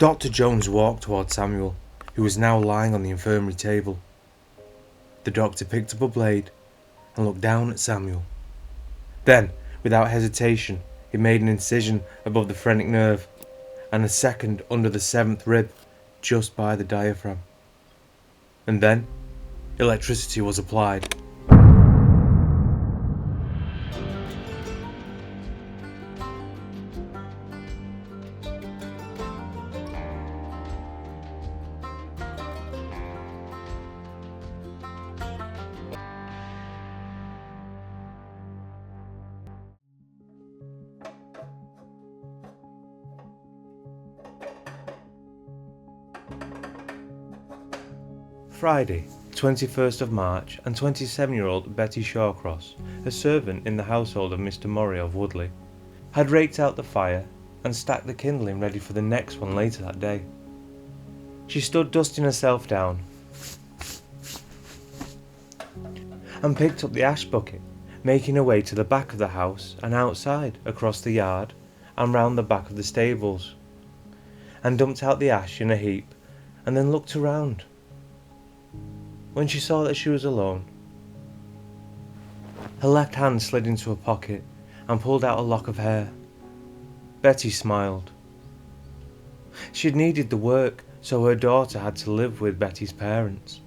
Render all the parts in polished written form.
Dr. Jones walked towards Samuel, who was now lying on the infirmary table. The doctor picked up a blade and looked down at Samuel. Then, without hesitation, he made an incision above the phrenic nerve and a second under the 7th rib, just by the diaphragm. And then, electricity was applied. Friday, 21st of March, and 27-year-old Betty Shawcross, a servant in the household of Mr. Murray of Woodley, had raked out the fire and stacked the kindling ready for the next one later that day. She stood dusting herself down and picked up the ash bucket, making her way to the back of the house and outside, across the yard and round the back of the stables, and dumped out the ash in a heap and then looked around. When she saw that she was alone, her left hand slid into her pocket and pulled out a lock of hair. Betty smiled. She'd needed the work, so her daughter had to live with Betty's parents.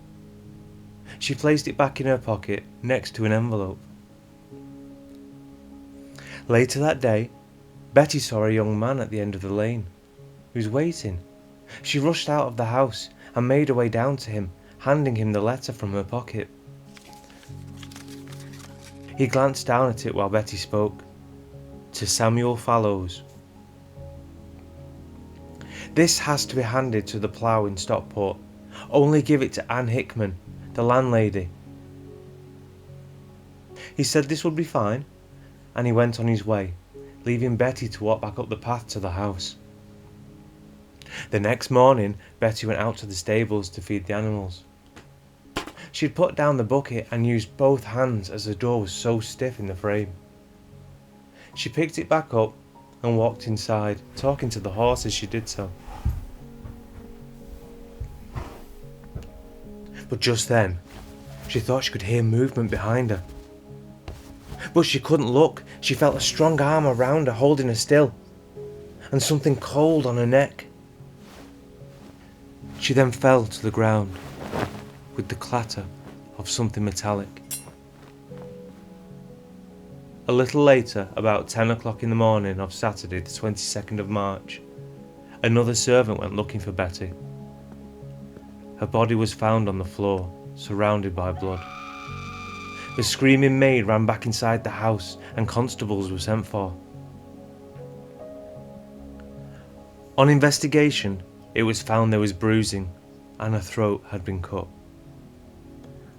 She placed it back in her pocket next to an envelope. Later that day, Betty saw a young man at the end of the lane. He was waiting. She rushed out of the house and made her way down to him, handing him the letter from her pocket. He glanced down at it while Betty spoke. To Samuel Fallows. This has to be handed to the plough in Stockport. Only give it to Anne Hickman, the landlady. He said this would be fine, and he went on his way, leaving Betty to walk back up the path to the house. The next morning, Betty went out to the stables to feed the animals. She'd put down the bucket and used both hands as the door was so stiff in the frame. She picked it back up and walked inside, talking to the horse as she did so. But just then, she thought she could hear movement behind her. But she couldn't look. She felt a strong arm around her, holding her still, and something cold on her neck. She then fell to the ground with the clatter of something metallic. A little later, about 10 o'clock in the morning of Saturday the 22nd of March, another servant went looking for Betty. Her body was found on the floor, surrounded by blood. The screaming maid ran back inside the house and constables were sent for. On investigation, it was found there was bruising and her throat had been cut.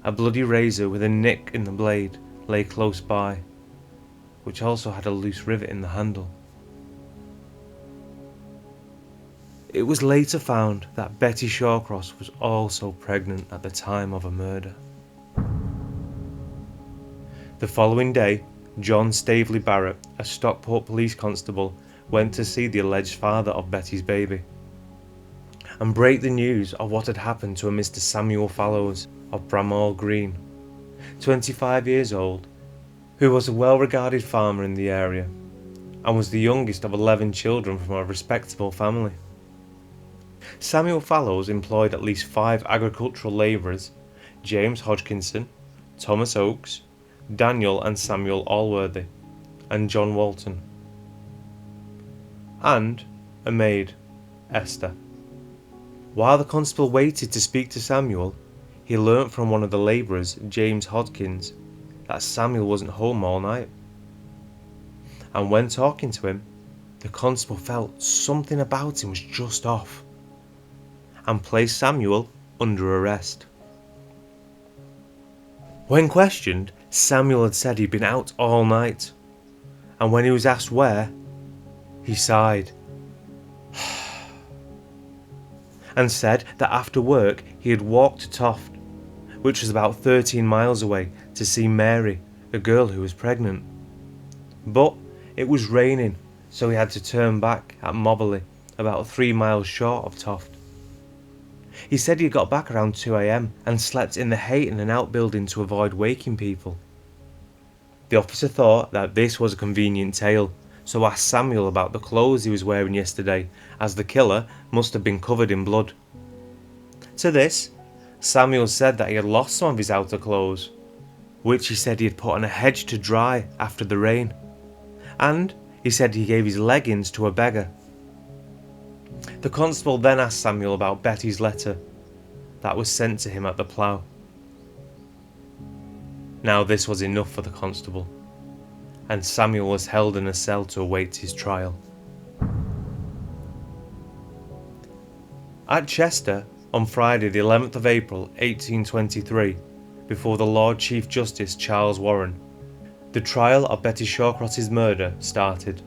A bloody razor with a nick in the blade lay close by, which also had a loose rivet in the handle. It was later found that Betty Shawcross was also pregnant at the time of her murder. The following day, John Staveley Barrett, a Stockport police constable, went to see the alleged father of Betty's baby and break the news of what had happened to a Mr. Samuel Fallows of Bramhall Green, 25 years old, who was a well-regarded farmer in the area and was the youngest of 11 children from a respectable family. Samuel Fallows employed at least 5 agricultural labourers: James Hodgkinson, Thomas Oakes, Daniel and Samuel Allworthy, and John Walton, and a maid, Esther. While the constable waited to speak to Samuel, he learnt from one of the labourers, James Hodgkins, that Samuel wasn't home all night. And when talking to him, the constable felt something about him was just off, and placed Samuel under arrest. When questioned, Samuel had said he'd been out all night, and when he was asked where, he sighed and said that after work he had walked to Toft, which was about 13 miles away, to see Mary, a girl who was pregnant. But it was raining, so he had to turn back at Mobberley, about 3 miles short of Toft. He said he got back around 2 a.m. and slept in the hay in an outbuilding to avoid waking people. The officer thought that this was a convenient tale, so asked Samuel about the clothes he was wearing yesterday, as the killer must have been covered in blood. To this, Samuel said that he had lost some of his outer clothes, which he said he had put on a hedge to dry after the rain, and he said he gave his leggings to a beggar. The constable then asked Samuel about Betty's letter that was sent to him at the plough. Now this was enough for the constable, and Samuel was held in a cell to await his trial. At Chester, on Friday the 11th of April 1823, before the Lord Chief Justice Charles Warren, the trial of Betty Shawcross's murder started,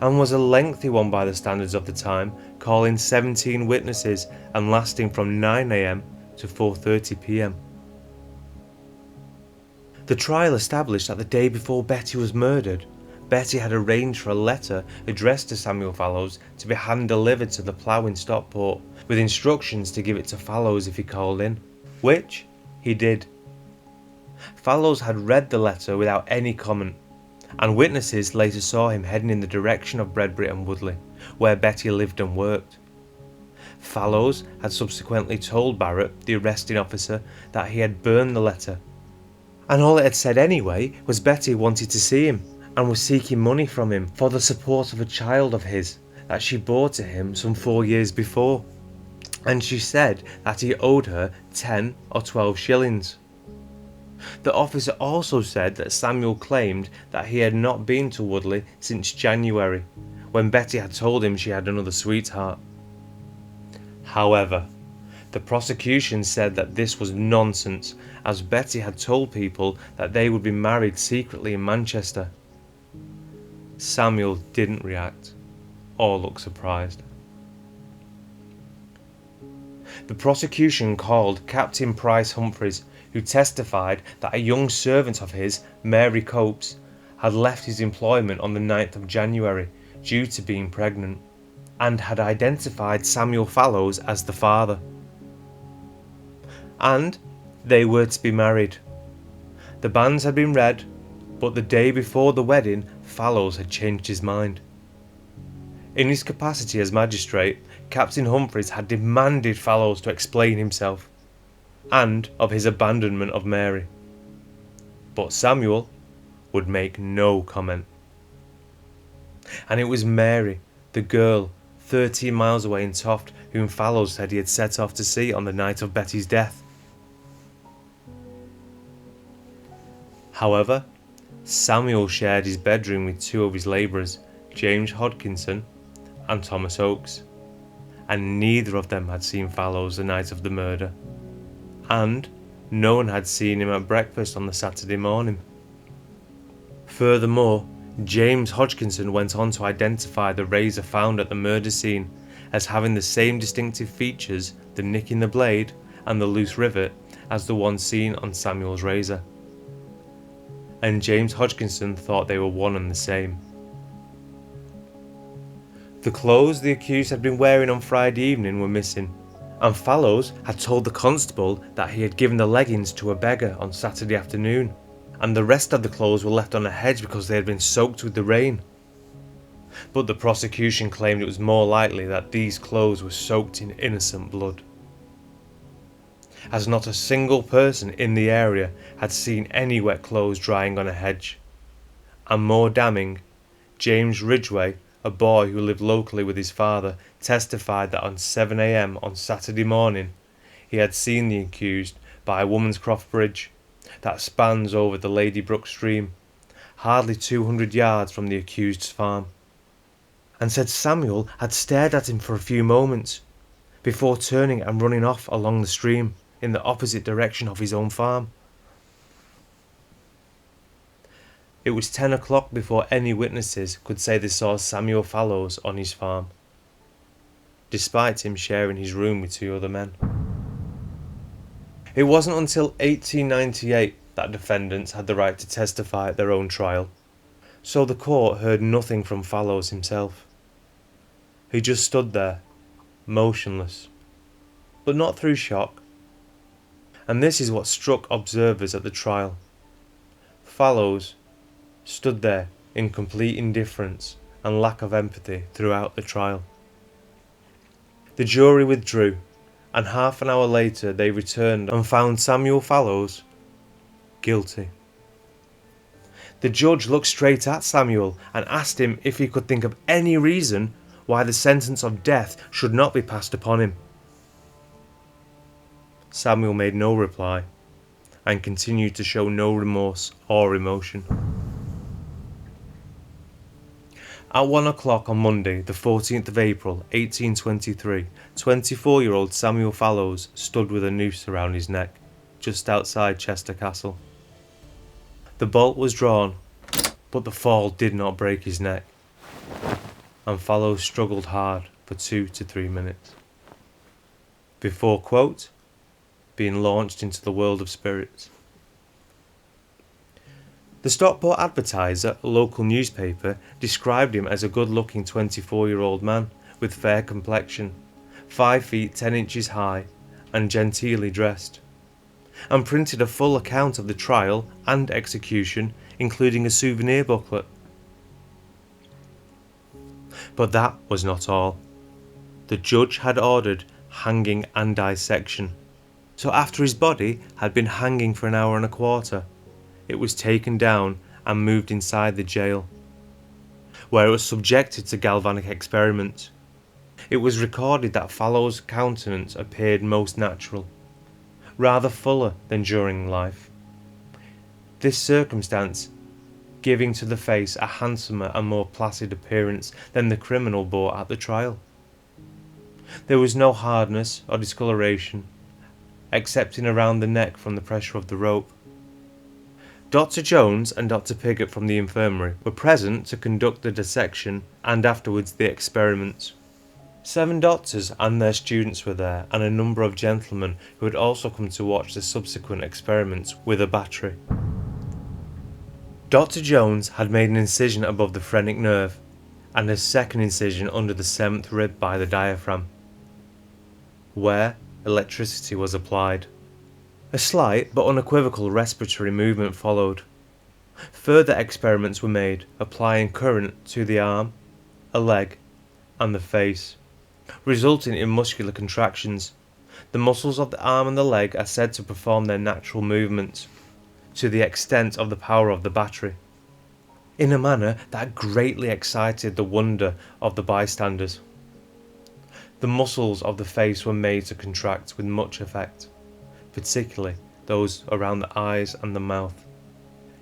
and was a lengthy one by the standards of the time, calling 17 witnesses and lasting from 9 a.m. to 4:30 p.m. The trial established that the day before Betty was murdered, Betty had arranged for a letter addressed to Samuel Fallows to be hand-delivered to the plough in Stockport, with instructions to give it to Fallows if he called in, which he did. Fallows had read the letter without any comment, and witnesses later saw him heading in the direction of Bredbury and Woodley, where Betty lived and worked. Fallows had subsequently told Barrett, the arresting officer, that he had burned the letter, and all it had said anyway was Betty wanted to see him and was seeking money from him for the support of a child of his that she bore to him some 4 years before, and she said that he owed her 10 or 12 shillings. The officer also said that Samuel claimed that he had not been to Woodley since January, when Betty had told him she had another sweetheart. However, the prosecution said that this was nonsense, as Betty had told people that they would be married secretly in Manchester. Samuel didn't react or look surprised. The prosecution called Captain Price Humphreys, who testified that a young servant of his, Mary Copes, had left his employment on the 9th of January due to being pregnant, and had identified Samuel Fallows as the father. And they were to be married. The banns had been read, but the day before the wedding, Fallows had changed his mind. In his capacity as magistrate, Captain Humphreys had demanded Fallows to explain himself, and of his abandonment of Mary. But Samuel would make no comment. And it was Mary, the girl, 13 miles away in Toft, whom Fallows said he had set off to see on the night of Betty's death. However, Samuel shared his bedroom with two of his labourers, James Hodkinson and Thomas Oakes, and neither of them had seen Fallows the night of the murder, and no one had seen him at breakfast on the Saturday morning. Furthermore, James Hodgkinson went on to identify the razor found at the murder scene as having the same distinctive features, the nick in the blade and the loose rivet, as the one seen on Samuel's razor. And James Hodgkinson thought they were one and the same. The clothes the accused had been wearing on Friday evening were missing, and Fallows had told the constable that he had given the leggings to a beggar on Saturday afternoon, and the rest of the clothes were left on a hedge because they had been soaked with the rain. But the prosecution claimed it was more likely that these clothes were soaked in innocent blood, as not a single person in the area had seen any wet clothes drying on a hedge. And more damning, James Ridgway, a boy who lived locally with his father, testified that on 7 a.m. on Saturday morning he had seen the accused by a Woman's Croft Bridge that spans over the Ladybrook stream, hardly 200 yards from the accused's farm, and said Samuel had stared at him for a few moments before turning and running off along the stream in the opposite direction of his own farm. It was 10 o'clock before any witnesses could say they saw Samuel Fallows on his farm, despite him sharing his room with two other men. It wasn't until 1898 that defendants had the right to testify at their own trial, so the court heard nothing from Fallows himself, He just stood there, motionless, but not through shock. And this is what struck observers at the trial. Fallows stood there in complete indifference and lack of empathy throughout the trial. The jury withdrew, and half an hour later they returned and found Samuel Fallows guilty. The judge looked straight at Samuel and asked him if he could think of any reason why the sentence of death should not be passed upon him. Samuel made no reply and continued to show no remorse or emotion. At 1 o'clock on Monday, the 14th of April, 1823, 24-year-old Samuel Fallows stood with a noose around his neck, just outside Chester Castle. The bolt was drawn, but the fall did not break his neck, and Fallows struggled hard for 2 to 3 minutes, before, quote, being launched into the world of spirits. The Stockport Advertiser, a local newspaper, described him as a good-looking 24-year-old man with fair complexion, 5 feet 10 inches high, and genteelly dressed, and printed a full account of the trial and execution, including a souvenir booklet. But that was not all. The judge had ordered hanging and dissection, so after his body had been hanging for an hour and a quarter, it was taken down and moved inside the jail, where it was subjected to galvanic experiments. It was recorded that Fallows' countenance appeared most natural, rather fuller than during life, this circumstance giving to the face a handsomer and more placid appearance than the criminal bore at the trial. There was no hardness or discoloration, excepting around the neck from the pressure of the rope. Dr. Jones and Dr. Piggott from the infirmary were present to conduct the dissection and afterwards the experiments. 7 doctors and their students were there, and a number of gentlemen who had also come to watch the subsequent experiments with a battery. Dr. Jones had made an incision above the phrenic nerve and a second incision under the 7th rib by the diaphragm, where electricity was applied. A slight but unequivocal respiratory movement followed. Further experiments were made, applying current to the arm, a leg, and the face, resulting in muscular contractions. The muscles of the arm and the leg are said to perform their natural movements, to the extent of the power of the battery, in a manner that greatly excited the wonder of the bystanders. The muscles of the face were made to contract with much effect, particularly those around the eyes and the mouth,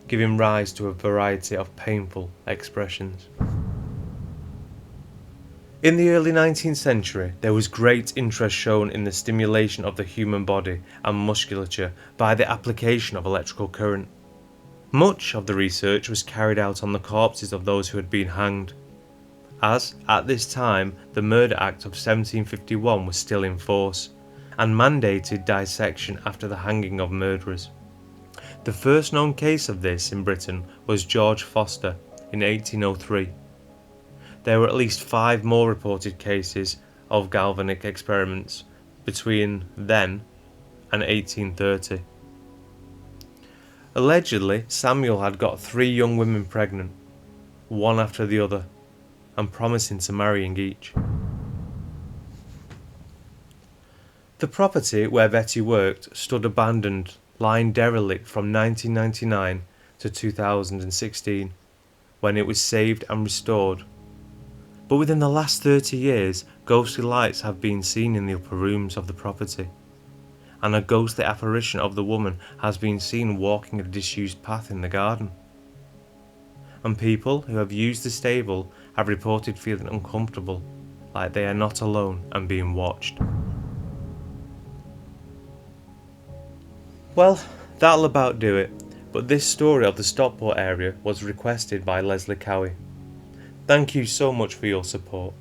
giving rise to a variety of painful expressions. In the early 19th century, there was great interest shown in the stimulation of the human body and musculature by the application of electrical current. Much of the research was carried out on the corpses of those who had been hanged, as at this time the Murder Act of 1751 was still in force, and mandated dissection after the hanging of murderers. The first known case of this in Britain was George Foster in 1803. There were at least 5 more reported cases of galvanic experiments between then and 1830. Allegedly, Samuel had got 3 young women pregnant, one after the other, and promising to marrying each. The property where Betty worked stood abandoned, lying derelict from 1999 to 2016, when it was saved and restored. But within the last 30 years, ghostly lights have been seen in the upper rooms of the property, and a ghostly apparition of the woman has been seen walking a disused path in the garden. And people who have used the stable have reported feeling uncomfortable, like they are not alone and being watched. Well, that'll about do it, but this story of the Stockport area was requested by Leslie Cowie. Thank you so much for your support.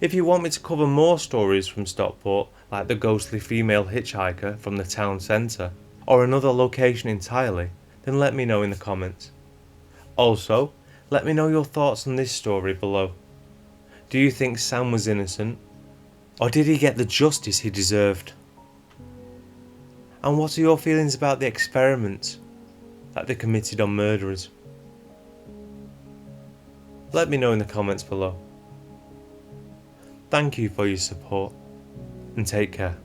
If you want me to cover more stories from Stockport, like the ghostly female hitchhiker from the town centre, or another location entirely, then let me know in the comments. Also, let me know your thoughts on this story below. Do you think Sam was innocent? Or did he get the justice he deserved? And what are your feelings about the experiments that they committed on murderers? Let me know in the comments below. Thank you for your support, and take care.